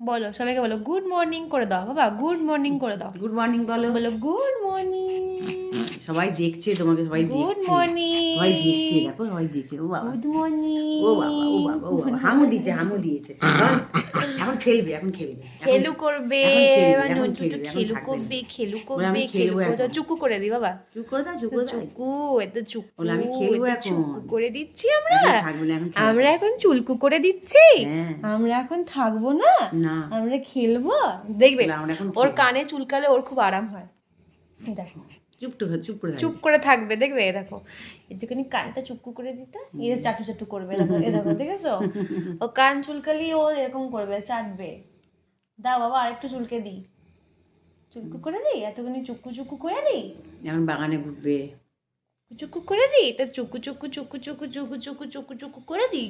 বলো সবাইকে বলো গুড মর্নিং করে দাও বাবা, গুড মর্নিং করে দাও। গুড মর্নিং বলো। বলো গুড মর্নিং। সবাই দেখছে তোমাকে, সবাই দেখছে। Good morning. সবাই দেখছে, দেখো সবাই দেখছে। ও বাবা, গুড মর্নিং। ও বাবা, ও বাবা, ও বাবা, হামু দিয়েছে। এখন খেলবে, এখন খেলবে, খেলু করবে, এখন খেলু খেলবে, করবে, খেলু বলে আমি করবে, খেলবো খেলু এখন। চুকু করে দি বাবা। চুপ করে দাও, চুপ করে দাও। চুকু, এতো চুকু, বলে আমি খেলবো এতো এখন। চুকু করে দিচ্ছি আমরা। এখন থাকবে না, এখন খেলবো। আমরা এখন চুলকু করে দিচ্ছি। হ্যাঁ। আমরা এখন থাকবো না, না, আমরা খেলবো। দেখবে বলে আমরা এখন ওর খেলবো। কানে চুলকালে ওর খুব আরাম হয়। এই দেখো চুপ করে চুপ করে থাকবে, দেখবে এ দেখো একটুখানি কানটা চুপকু করে দিতে, এ চাটু চাটু করবে, দেখো এ দেখো দেখেছো, ও কান চুলকালি ও এরকম করবে, চাটবে। দাও বাবা আরেকটু চুলকে দিই, চুলকু করে দিই, এতখানি চুকু চুকু করে দিই, এখন বাগানে ঘুরবে। চুকু করে দিই, তা চুকু চুকু চুকু চুকু চুকু চুকু চুকু চুকু করে দিই।